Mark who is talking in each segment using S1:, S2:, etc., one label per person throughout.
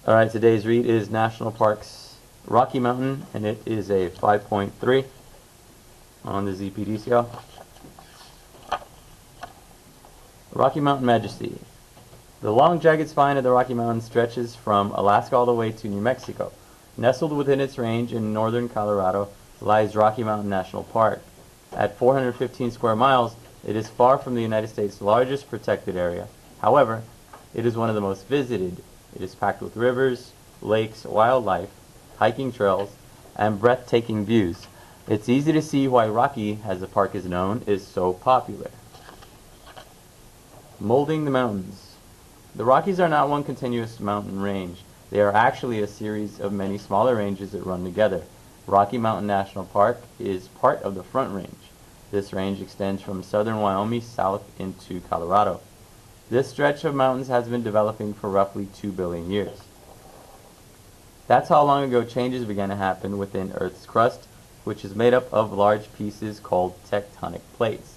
S1: Alright, today's read is National Parks Rocky Mountain, and it is a 5.3 on the ZPD scale. Rocky Mountain Majesty. The long jagged spine of the Rocky Mountains stretches from Alaska all the way to New Mexico. Nestled within its range in northern Colorado lies Rocky Mountain National Park. At 415 square miles, it is far from the United States' largest protected area. However, it is one of the most visited. It is packed with rivers, lakes, wildlife, hiking trails, and breathtaking views. It's easy to see why Rocky, as the park is known, is so popular. Molding the mountains. The Rockies are not one continuous mountain range. They are actually a series of many smaller ranges that run together. Rocky Mountain National Park is part of the Front Range. This range extends from southern Wyoming south into Colorado. This stretch of mountains has been developing for roughly 2 billion years. That's how long ago changes began to happen within Earth's crust, which is made up of large pieces called tectonic plates.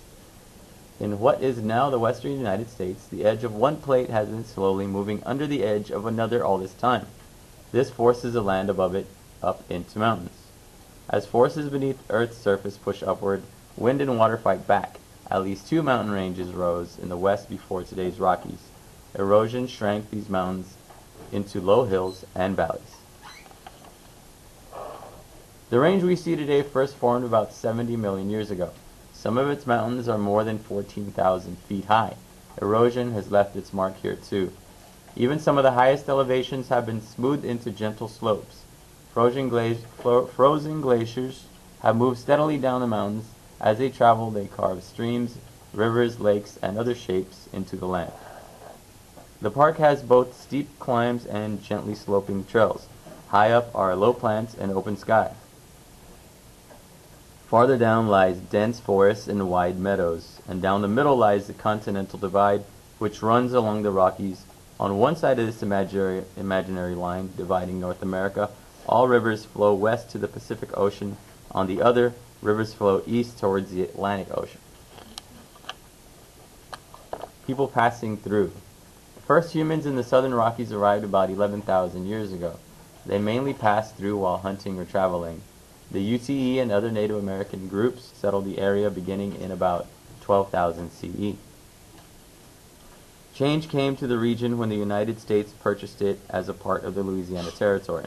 S1: In what is now the western United States, the edge of one plate has been slowly moving under the edge of another all this time. This forces the land above it up into mountains. As forces beneath Earth's surface push upward, wind and water fight back. At least 2 mountain ranges rose in the west before today's Rockies. Erosion shrank these mountains into low hills and valleys. The range we see today first formed about 70 million years ago. Some of its mountains are more than 14,000 feet high. Erosion has left its mark here too. Even some of the highest elevations have been smoothed into gentle slopes. Frozen glaciers have moved steadily down the mountains. As they travel, they carve streams, rivers, lakes, and other shapes into the land. The park has both steep climbs and gently sloping trails. High up are low plants and open sky. Farther down lies dense forests and wide meadows, and down the middle lies the Continental Divide, which runs along the Rockies. On one side of this imaginary line dividing North America, all rivers flow west to the Pacific Ocean. On the other, rivers flow east towards the Atlantic Ocean. People passing through. The first humans in the southern Rockies arrived about 11,000 years ago. They mainly passed through while hunting or traveling. The UTE and other Native American groups settled the area beginning in about 12,000 CE. Change came to the region when the United States purchased it as a part of the Louisiana Territory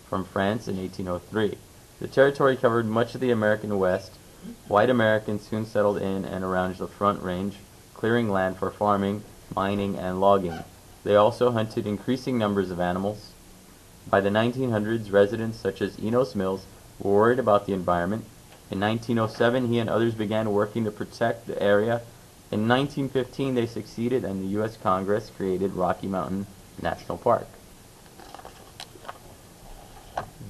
S1: from France in 1803. The territory covered much of the American West. White Americans soon settled in and around the Front Range, clearing land for farming, mining, and logging. They also hunted increasing numbers of animals. By the 1900s, residents such as Enos Mills were worried about the environment. In 1907, he and others began working to protect the area. In 1915, they succeeded, and the U.S. Congress created Rocky Mountain National Park.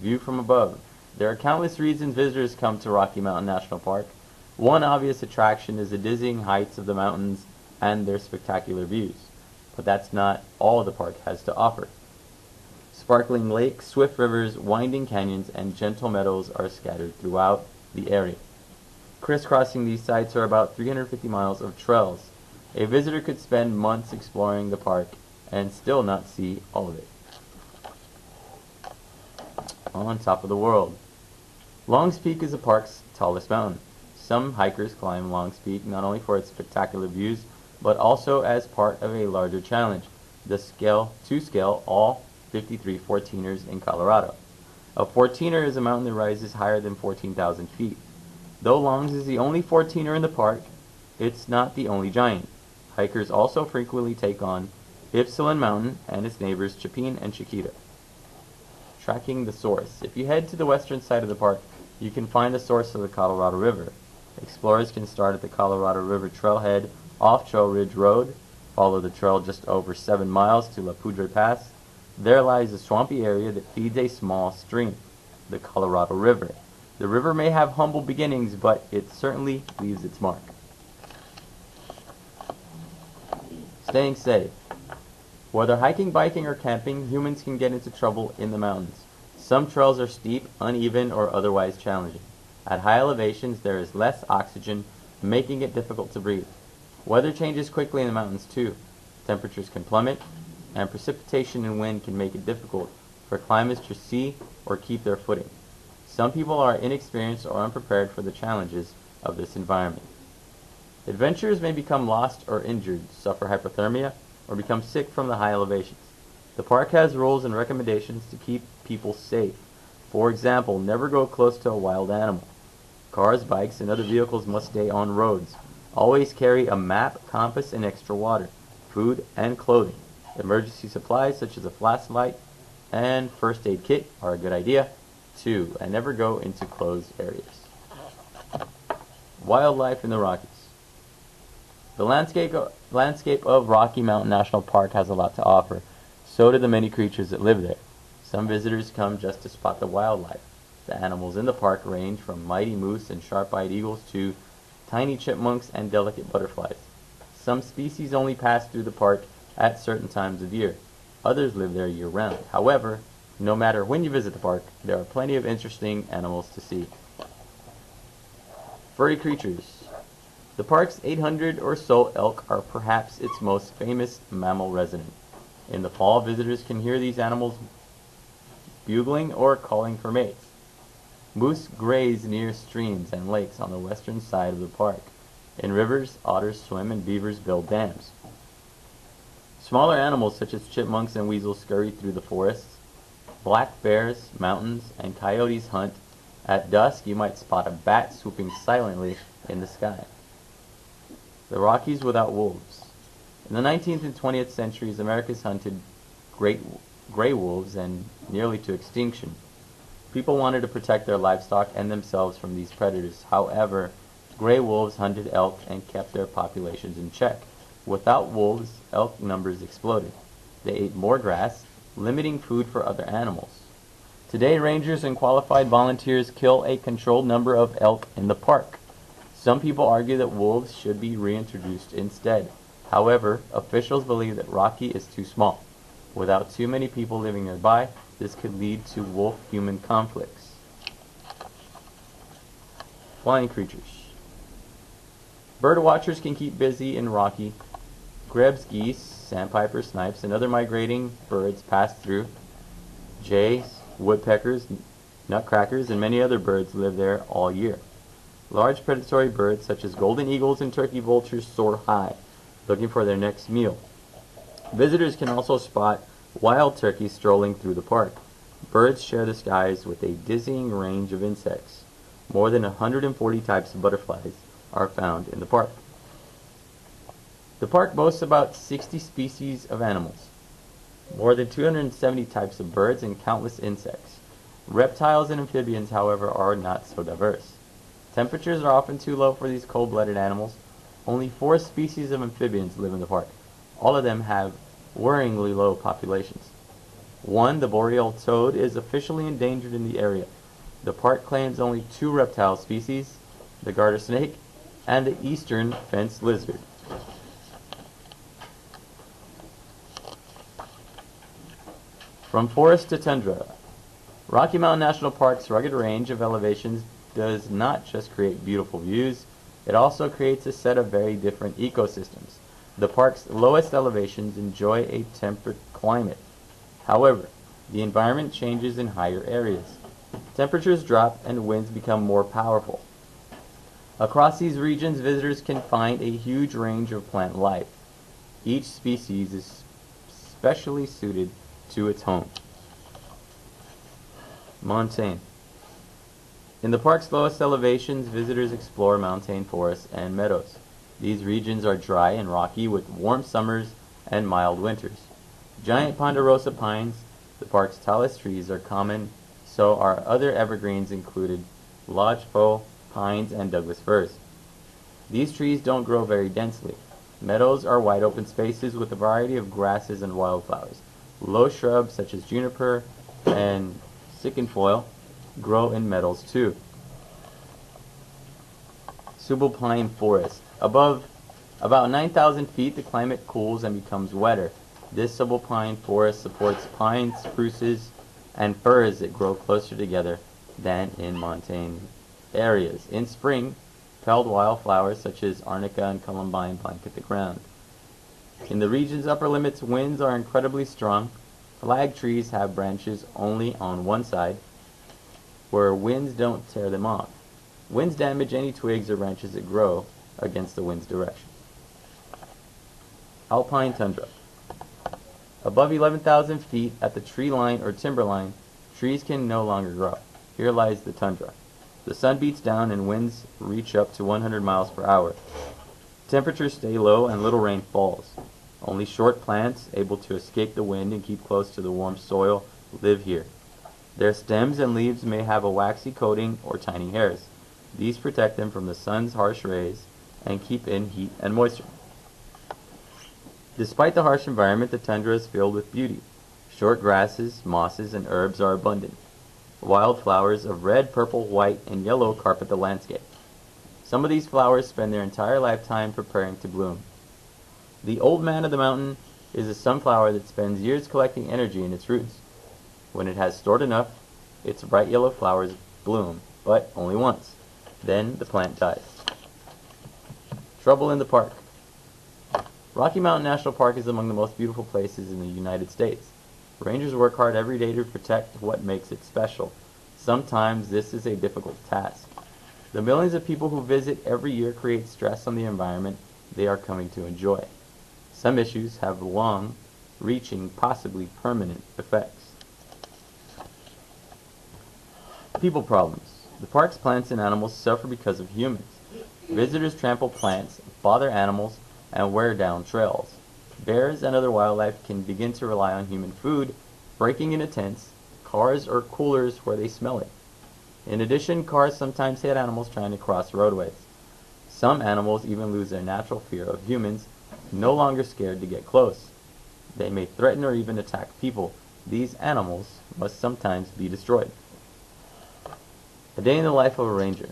S1: View from above. There are countless reasons visitors come to Rocky Mountain National Park. One obvious attraction is the dizzying heights of the mountains and their spectacular views. But that's not all the park has to offer. Sparkling lakes, swift rivers, winding canyons, and gentle meadows are scattered throughout the area. Crisscrossing these sites are about 350 miles of trails. A visitor could spend months exploring the park and still not see all of it. On top of the world. Long's Peak is the park's tallest mountain. Some hikers climb Long's Peak not only for its spectacular views, but also as part of a larger challenge, to scale all 53 14ers in Colorado. A 14er is a mountain that rises higher than 14,000 feet. Though Long's is the only 14er in the park, it's not the only giant. Hikers also frequently take on Ypsilon Mountain and its neighbors Chapin and Chiquita. Tracking the source. If you head to the western side of the park, you can find the source of the Colorado River. Explorers can start at the Colorado River trailhead off Trail Ridge Road, follow the trail just over 7 miles to La Poudre Pass. There lies a swampy area that feeds a small stream, the Colorado River. The river may have humble beginnings, but it certainly leaves its mark. Staying safe. Whether hiking, biking, or camping, humans can get into trouble in the mountains. Some trails are steep, uneven, or otherwise challenging. At high elevations, there is less oxygen, making it difficult to breathe. Weather changes quickly in the mountains too. Temperatures can plummet, and precipitation and wind can make it difficult for climbers to see or keep their footing. Some people are inexperienced or unprepared for the challenges of this environment. Adventurers may become lost or injured, suffer hypothermia, or become sick from the high elevations. The park has rules and recommendations to keep people safe. For example, never go close to a wild animal. Cars, bikes, and other vehicles must stay on roads. Always carry a map, compass, and extra water, food, and clothing. Emergency supplies such as a flashlight and first aid kit are a good idea. 2. And never go into closed areas. Wildlife in the Rockies. The landscape of Rocky Mountain National Park has a lot to offer. So do the many creatures that live there. Some visitors come just to spot the wildlife. The animals in the park range from mighty moose and sharp-eyed eagles to tiny chipmunks and delicate butterflies. Some species only pass through the park at certain times of year. Others live there year-round. However, no matter when you visit the park, there are plenty of interesting animals to see. Furry creatures. The park's 800 or so elk are perhaps its most famous mammal resident. In the fall, visitors can hear these animals bugling or calling for mates. Moose graze near streams and lakes on the western side of the park. In rivers, otters swim and beavers build dams. Smaller animals such as chipmunks and weasels scurry through the forests. Black bears, mountains, and coyotes hunt. At dusk, you might spot a bat swooping silently in the sky. The Rockies without wolves. In the 19th and 20th centuries, Americans hunted gray wolves and nearly to extinction. People wanted to protect their livestock and themselves from these predators. However, gray wolves hunted elk and kept their populations in check. Without wolves, elk numbers exploded. They ate more grass, limiting food for other animals. Today, rangers and qualified volunteers kill a controlled number of elk in the park. Some people argue that wolves should be reintroduced instead. However, officials believe that Rocky is too small. Without too many people living nearby, this could lead to wolf-human conflicts. Flying creatures. Bird watchers can keep busy in Rocky. Grebes, geese, sandpiper, snipes, and other migrating birds pass through. Jays, woodpeckers, nutcrackers, and many other birds live there all year. Large predatory birds such as golden eagles and turkey vultures soar high, looking for their next meal. Visitors can also spot wild turkeys strolling through the park. Birds share the skies with a dizzying range of insects. More than 140 types of butterflies are found in the park. The park boasts about 60 species of animals, more than 270 types of birds, and countless insects. Reptiles and amphibians, however, are not so diverse. Temperatures are often too low for these cold-blooded animals. Only 4 species of amphibians live in the park. All of them have worryingly low populations. 1, the boreal toad, is officially endangered in the area. The park claims only 2 reptile species, the garter snake and the eastern fence lizard. From forest to tundra. Rocky Mountain National Park's rugged range of elevations does not just create beautiful views, it also creates a set of very different ecosystems. The park's lowest elevations enjoy a temperate climate. However, the environment changes in higher areas. Temperatures drop and winds become more powerful. Across these regions, visitors can find a huge range of plant life. Each species is specially suited to its home. Montane. In the park's lowest elevations, visitors explore montane forests and meadows. These regions are dry and rocky with warm summers and mild winters. Giant Ponderosa pines, the park's tallest trees, are common, so are other evergreens included lodgepole, pines, and Douglas firs. These trees don't grow very densely. Meadows are wide open spaces with a variety of grasses and wildflowers. Low shrubs such as juniper and cinquefoil grow in meadows too. Subalpine forest. Above about 9,000 feet, the climate cools and becomes wetter. This subalpine forest supports pines, spruces, and firs that grow closer together than in montane areas. In spring, pelled wildflowers such as arnica and columbine blanket the ground. In the region's upper limits, winds are incredibly strong. Flag trees have branches only on one side, where winds don't tear them off. Winds damage any twigs or branches that grow against the wind's direction. Alpine Tundra. Above 11,000 feet at the tree line or timber line, trees can no longer grow. Here lies the tundra. The sun beats down and winds reach up to 100 miles per hour. Temperatures stay low and little rain falls. Only short plants, able to escape the wind and keep close to the warm soil, live here. Their stems and leaves may have a waxy coating or tiny hairs. These protect them from the sun's harsh rays and keep in heat and moisture. Despite the harsh environment, the tundra is filled with beauty. Short grasses, mosses, and herbs are abundant. Wildflowers of red, purple, white, and yellow carpet the landscape. Some of these flowers spend their entire lifetime preparing to bloom. The old man of the mountain is a sunflower that spends years collecting energy in its roots. When it has stored enough, its bright yellow flowers bloom, but only once. Then the plant dies. Trouble in the park. Rocky Mountain National Park is among the most beautiful places in the United States. Rangers work hard every day to protect what makes it special. Sometimes this is a difficult task. The millions of people who visit every year create stress on the environment they are coming to enjoy. Some issues have long-reaching, possibly permanent effects. People problems. The park's plants and animals suffer because of humans. Visitors trample plants, bother animals, and wear down trails. Bears and other wildlife can begin to rely on human food, breaking into tents, cars, or coolers where they smell it. In addition, cars sometimes hit animals trying to cross roadways. Some animals even lose their natural fear of humans, no longer scared to get close. They may threaten or even attack people. These animals must sometimes be destroyed. A day in the life of a ranger.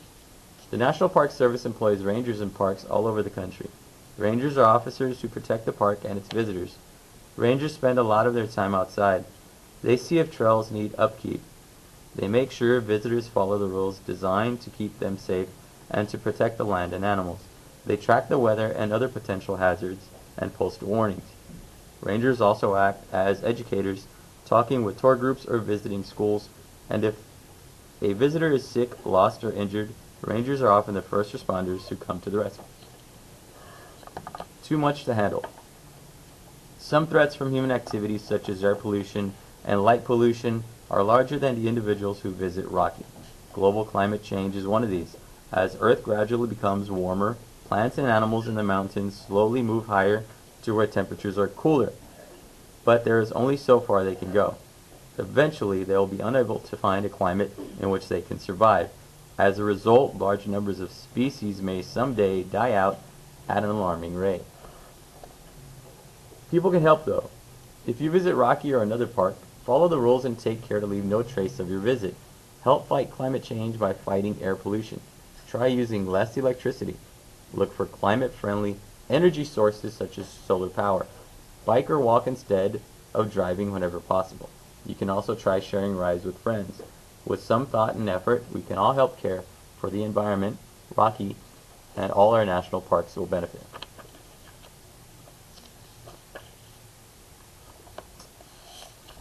S1: The National Park Service employs rangers in parks all over the country. Rangers are officers who protect the park and its visitors. Rangers spend a lot of their time outside. They see if trails need upkeep. They make sure visitors follow the rules designed to keep them safe and to protect the land and animals. They track the weather and other potential hazards and post warnings. Rangers also act as educators, talking with tour groups or visiting schools, and if a visitor is sick, lost, or injured, rangers are often the first responders who come to the rescue. Too much to handle. Some threats from human activities such as air pollution and light pollution are larger than the individuals who visit Rocky. Global climate change is one of these. As Earth gradually becomes warmer, plants and animals in the mountains slowly move higher to where temperatures are cooler. But there is only so far they can go. Eventually, they will be unable to find a climate in which they can survive. As a result, large numbers of species may someday die out at an alarming rate. People can help though. If you visit Rocky or another park, follow the rules and take care to leave no trace of your visit. Help fight climate change by fighting air pollution. Try using less electricity. Look for climate-friendly energy sources such as solar power. Bike or walk instead of driving whenever possible. You can also try sharing rides with friends. With some thought and effort, we can all help care for the environment. Rocky and all our national parks will benefit.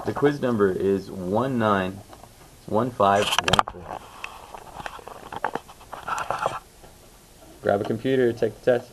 S1: The quiz number is 191514. Grab a computer, take the test.